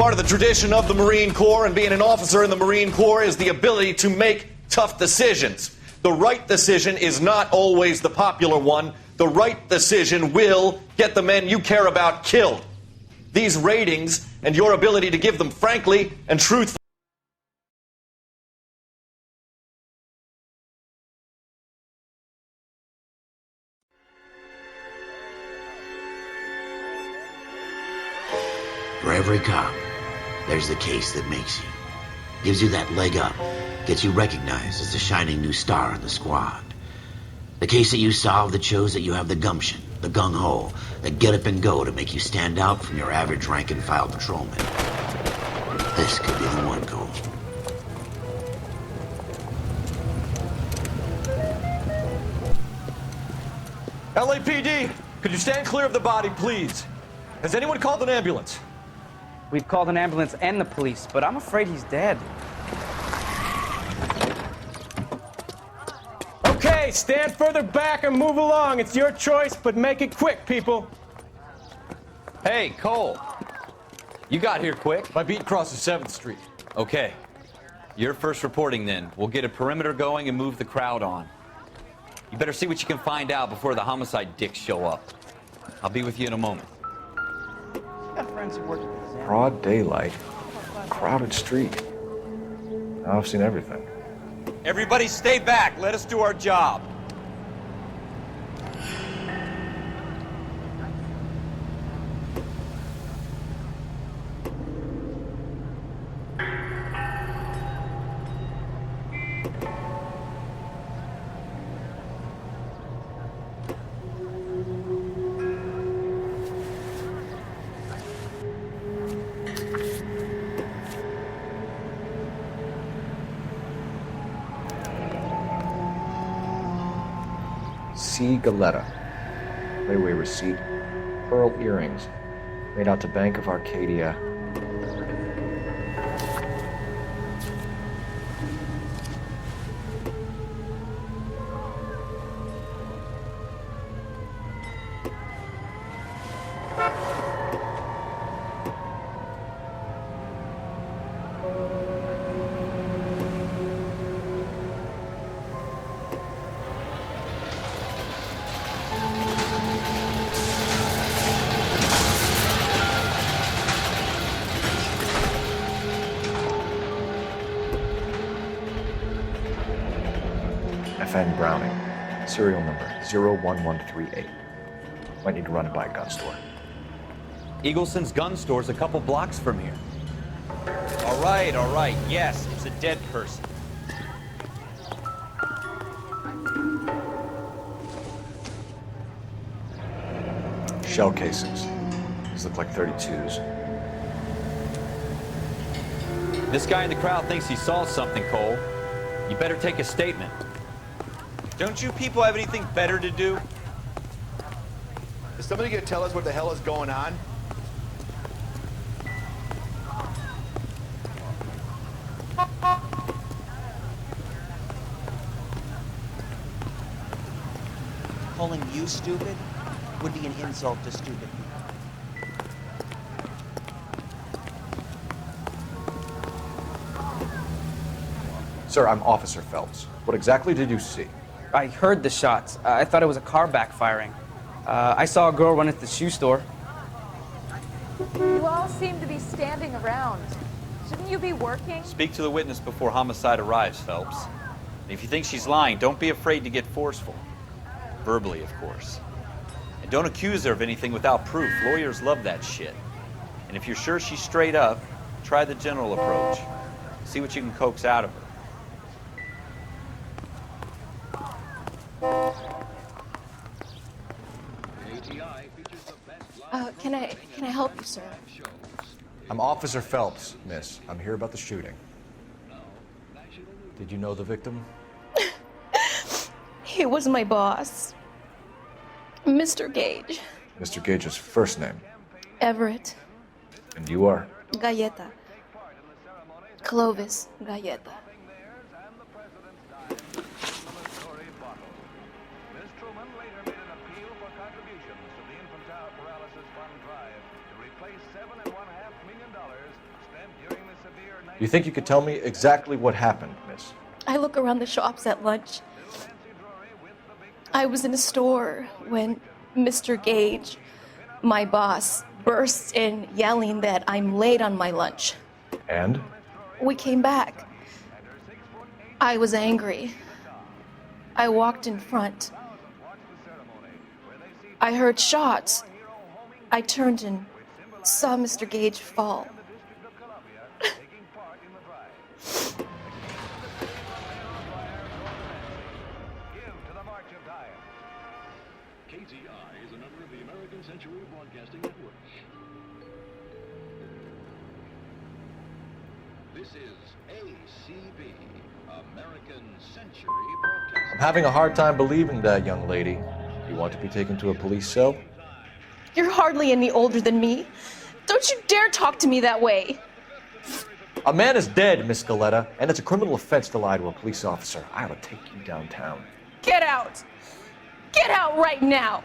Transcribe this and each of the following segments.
Part of the tradition of the Marine Corps and being an officer in the Marine Corps is the ability to make tough decisions. The right decision is not always the popular one. The right decision will get the men you care about killed. These ratings and your ability to give them frankly and truthfully. For every cop, there's the case that makes you. Gives you that leg up, gets you recognized as the shining new star in the squad. The case that you solve that shows that you have the gumption, the gung-ho, the get up and go to make you stand out from your average rank-and-file patrolman. This could be the one, Cole. LAPD, could you stand clear of the body, please? Has anyone called an ambulance? We've called an ambulance and the police, but I'm afraid he's dead. Okay, stand further back and move along. It's your choice, but make it quick, people. Hey, Cole. You got here quick. My beat crosses 7th Street. Okay. You're first reporting then. We'll get a perimeter going and move the crowd on. You better see what you can find out before the homicide dicks show up. I'll be with you in a moment. Got friends who work at the Zen. Broad daylight, crowded street. Now I've seen everything. Everybody stay back. Let us do our job. C. Galetta. Layaway receipt. Pearl earrings. Made out to Bank of Arcadia. FN Browning, serial number 01138. Might need to run it by a gun store. Eagleson's gun store's a couple blocks from here. All right. Yes, it's a dead person. Shell casings. These look like 32s. This guy in the crowd thinks he saw something, Cole. You better take a statement. Don't you people have anything better to do? Is somebody gonna tell us what the hell is going on? Calling you stupid would be an insult to stupid people. Sir, I'm Officer Phelps. What exactly did you see? I heard the shots. I thought it was a car backfiring. I saw a girl run at the shoe store. You all seem to be standing around. Shouldn't you be working? Speak to the witness before homicide arrives, Phelps. And if you think she's lying, don't be afraid to get forceful. Verbally, of course. And don't accuse her of anything without proof. Lawyers love that shit. And if you're sure she's straight up, try the general approach. See what you can coax out of her. Can I help you, sir? I'm Officer Phelps, miss. I'm here about the shooting. Did you know the victim? He was my boss, Mr. Gage. Mr. Gage's first name. Everett. And you are? Galleta. Clovis Galleta. You think you could tell me exactly what happened, miss? I look around the shops at lunch. I was in a store when Mr. Gage, my boss, bursts in yelling that I'm late on my lunch. And? We came back. I was angry. I walked in front. I heard shots. I turned and saw Mr. Gage fall. KTI is a member of the American Century Broadcasting Network. This is ACB, American Century Broadcasting. I'm having a hard time believing that, young lady. You want to be taken to a police cell? You're hardly any older than me. Don't you dare talk to me that way. A man is dead, Miss Galetta, and it's a criminal offense to lie to a police officer. I ought to take you downtown. Get out! Get out right now!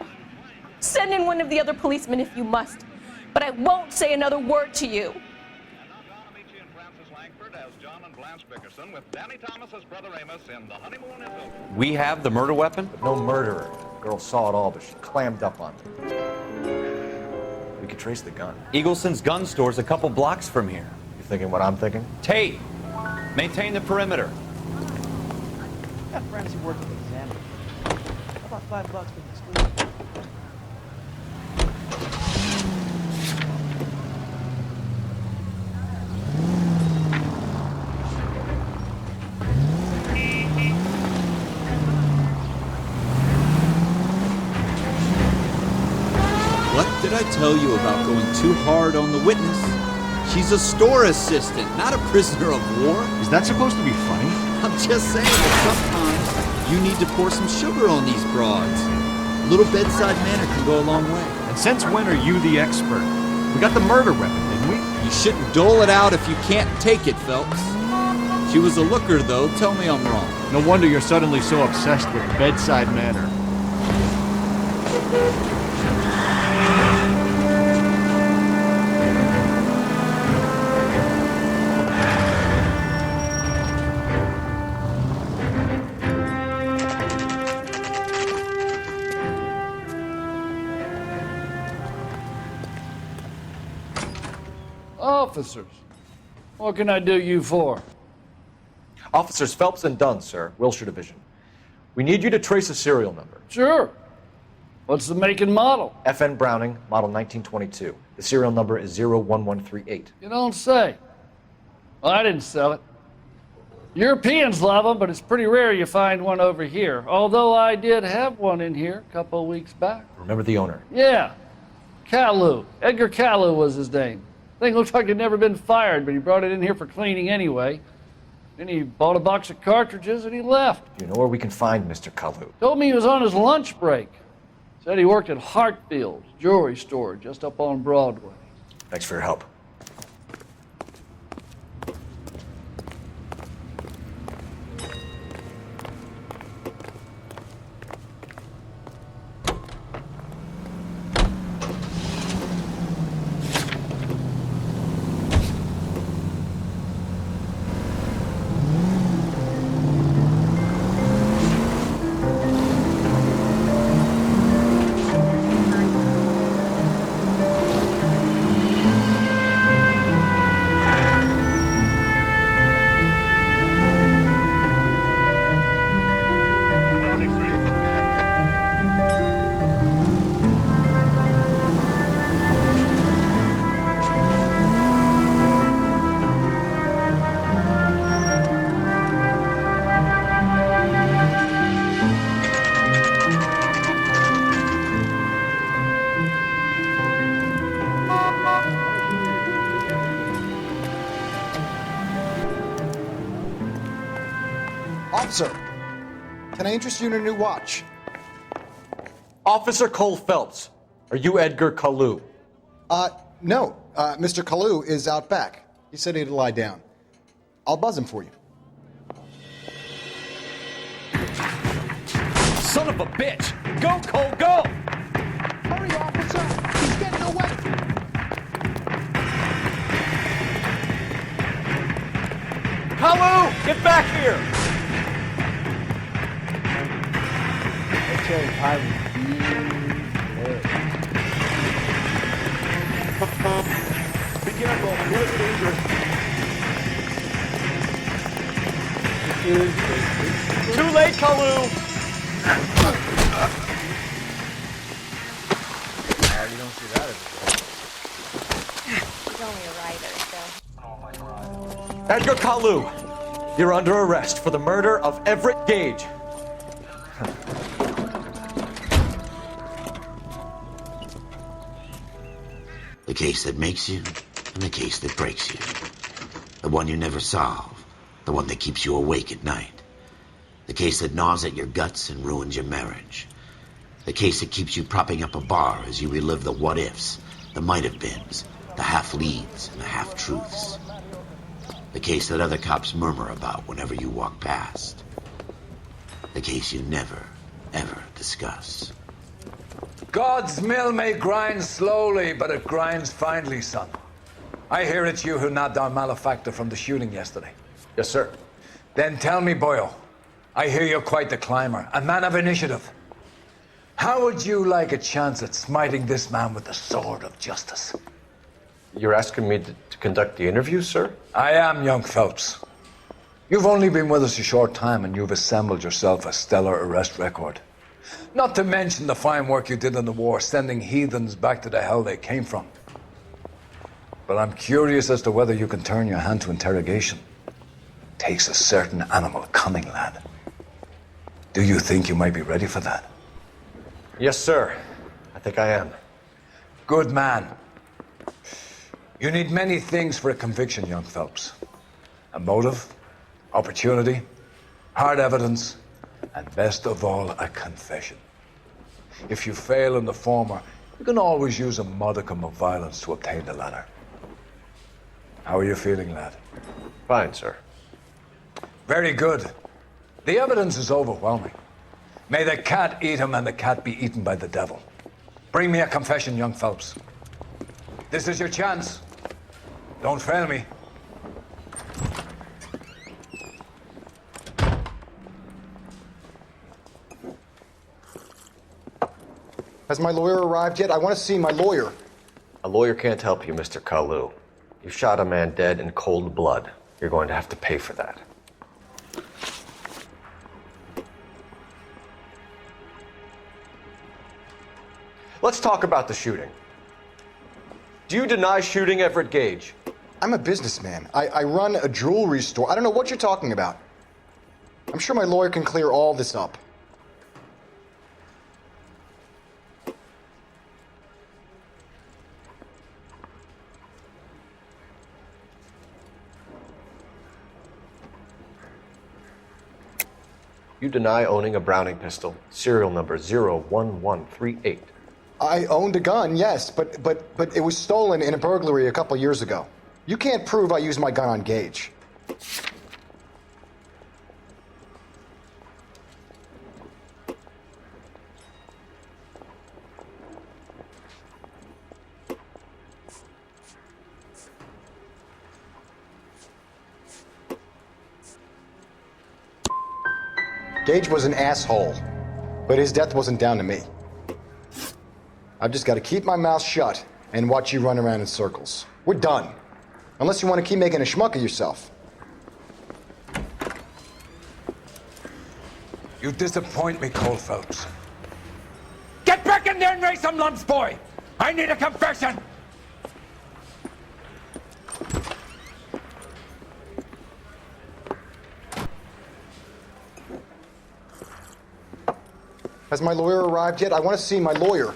Send in one of the other policemen if you must, but I won't say another word to you. We have the murder weapon? No murderer. The girl saw it all, but she clammed up on me. We could trace the gun. Eagleson's gun store's a couple blocks from here. You thinking what I'm thinking? Tate, maintain the perimeter. Got friends who work at the examiner. How about $5 for the exclusion? What did I tell you about going too hard on the witness? She's a store assistant, not a prisoner of war. Is that supposed to be funny? I'm just saying that sometimes you need to pour some sugar on these broads. A little bedside manner can go a long way. And since when are you the expert? We got the murder weapon, didn't we? You shouldn't dole it out if you can't take it, Phelps. She was a looker, though. Tell me I'm wrong. No wonder you're suddenly so obsessed with bedside manner. Officers, what can I do you for? Officers Phelps and Dunn, sir, Wilshire Division. We need you to trace a serial number. Sure. What's the make and model? FN Browning, model 1922. The serial number is 01138. You don't say. Well, I didn't sell it. Europeans love them, but it's pretty rare you find one over here. Although I did have one in here a couple of weeks back. Remember the owner? Yeah. Caillou. Edgar Caillou was his name. Thing looked like he'd never been fired, but he brought it in here for cleaning anyway. Then he bought a box of cartridges and he left. Do you know where we can find Mr. Caillou? Told me he was on his lunch break. Said he worked at Hartfield's jewelry store just up on Broadway. Thanks for your help. Officer, can I interest you in a new watch? Officer Cole Phelps, are you Edgar Caillou? No. Mr. Caillou is out back. He said he'd lie down. I'll buzz him for you. Son of a bitch! Go, Cole, go! Hurry, officer! He's getting away! Kalu, get back here! Cherry pie was good. Be careful. Here it's dangerous. Too late, Kalu! You don't see that He's only a writer, so. Edgar Kalu, you're under arrest for the murder of Everett Gage. The case that makes you, and the case that breaks you. The one you never solve. The one that keeps you awake at night. The case that gnaws at your guts and ruins your marriage. The case that keeps you propping up a bar as you relive the what-ifs, the might-have-beens, the half-leads, and the half-truths. The case that other cops murmur about whenever you walk past. The case you never, ever discuss. God's mill may grind slowly, but it grinds finely, son. I hear it's you who nabbed our malefactor from the shooting yesterday. Yes, sir. Then tell me, Boyle, I hear you're quite the climber, a man of initiative. How would you like a chance at smiting this man with the sword of justice? You're asking me to conduct the interview, sir? I am, young Phelps. You've only been with us a short time and you've assembled yourself a stellar arrest record. Not to mention the fine work you did in the war, sending heathens back to the hell they came from. But I'm curious as to whether you can turn your hand to interrogation. Takes a certain animal cunning, lad. Do you think you might be ready for that? Yes, sir. I think I am. Good man. You need many things for a conviction, young Phelps. A motive, opportunity, hard evidence, and best of all, a confession. If you fail in the former, you can always use a modicum of violence to obtain the latter. How are you feeling, lad? Fine, sir. Very good. The evidence is overwhelming. May the cat eat him and the cat be eaten by the devil. Bring me a confession, young Phelps. This is your chance. Don't fail me. Has my lawyer arrived yet? I want to see my lawyer. A lawyer can't help you, Mr. Kalu. You shot a man dead in cold blood. You're going to have to pay for that. Let's talk about the shooting. Do you deny shooting Everett Gage? I'm a businessman. I run a jewelry store. I don't know what you're talking about. I'm sure my lawyer can clear all this up. You deny owning a Browning pistol, serial number 01138. I owned a gun, yes, but it was stolen in a burglary a couple years ago. You can't prove I used my gun on Gage. Gage was an asshole, but his death wasn't down to me. I've just got to keep my mouth shut and watch you run around in circles. We're done. Unless you want to keep making a schmuck of yourself. You disappoint me, Cole Phelps. Get back in there and raise some lumps, boy! I need a confession! Has my lawyer arrived yet? I want to see my lawyer.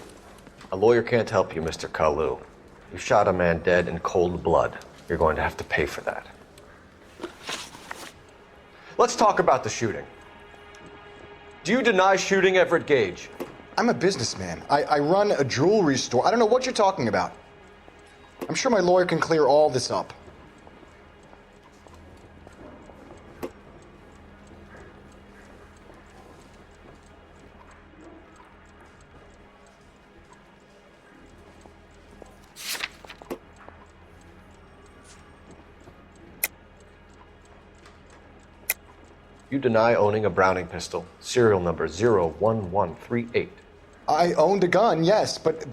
A lawyer can't help you, Mr. Kalu. You shot a man dead in cold blood. You're going to have to pay for that. Let's talk about the shooting. Do you deny shooting Everett Gage? I'm a businessman. I run a jewelry store. I don't know what you're talking about. I'm sure my lawyer can clear all this up. You deny owning a Browning pistol, serial number 01138. I owned a gun, yes, but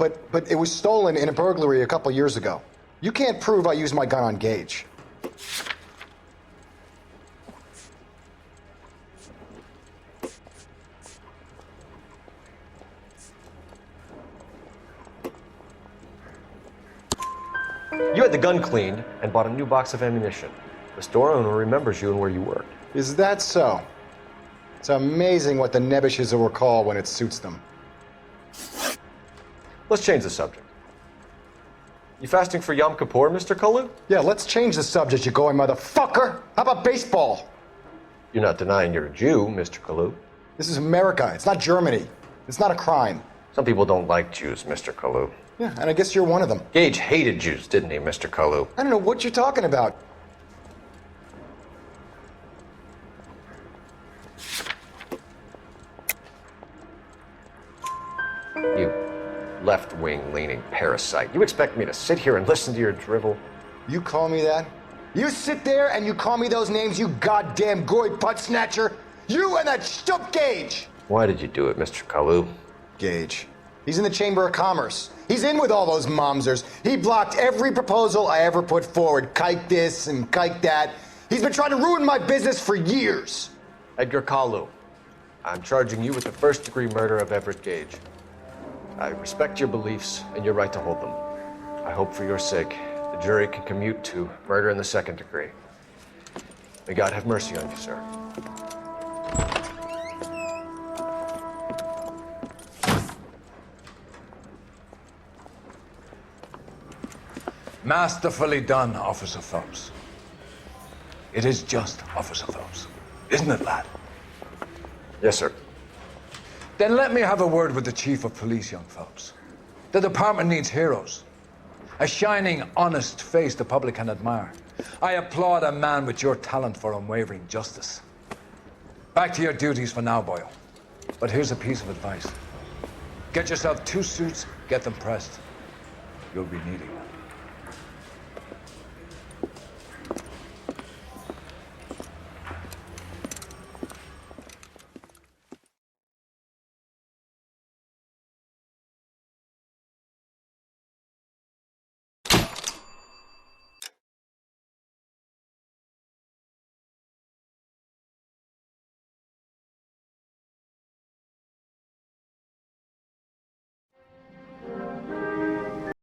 it was stolen in a burglary a couple years ago. You can't prove I used my gun on Gage. You had the gun cleaned and bought a new box of ammunition. The store owner remembers you and where you worked. Is that so? It's amazing what the nebbishes will recall when it suits them. Let's change the subject. You fasting for Yom Kippur, Mr. Kalu? Yeah, let's change the subject, you going motherfucker. How about baseball? You're not denying you're a Jew, Mr. Kalu. This is America. It's not Germany. It's not a crime. Some people don't like Jews, Mr. Kalu. Yeah, and I guess you're one of them. Gage hated Jews, didn't he, Mr. Kalu? I don't know what you're talking about. You left-wing leaning parasite. You expect me to sit here and listen to your drivel? You call me that? You sit there and you call me those names, you goddamn goy putt snatcher? You and that stup Gage! Why did you do it, Mr. Kalu? Gage. He's in the Chamber of Commerce. He's in with all those momsers. He blocked every proposal I ever put forward. Kike this and kike that. He's been trying to ruin my business for years. Edgar Kalu, I'm charging you with the first-degree murder of Everett Gage. I respect your beliefs and your right to hold them. I hope for your sake the jury can commute to murder in the second degree. May God have mercy on you, sir. Masterfully done, Officer Phelps. It is just Officer Phelps, isn't it, lad? Yes, sir. Then let me have a word with the Chief of Police, young Phelps. The department needs heroes. A shining, honest face the public can admire. I applaud a man with your talent for unwavering justice. Back to your duties for now, Boyle. But here's a piece of advice. Get yourself 2 suits, get them pressed. You'll be needing them.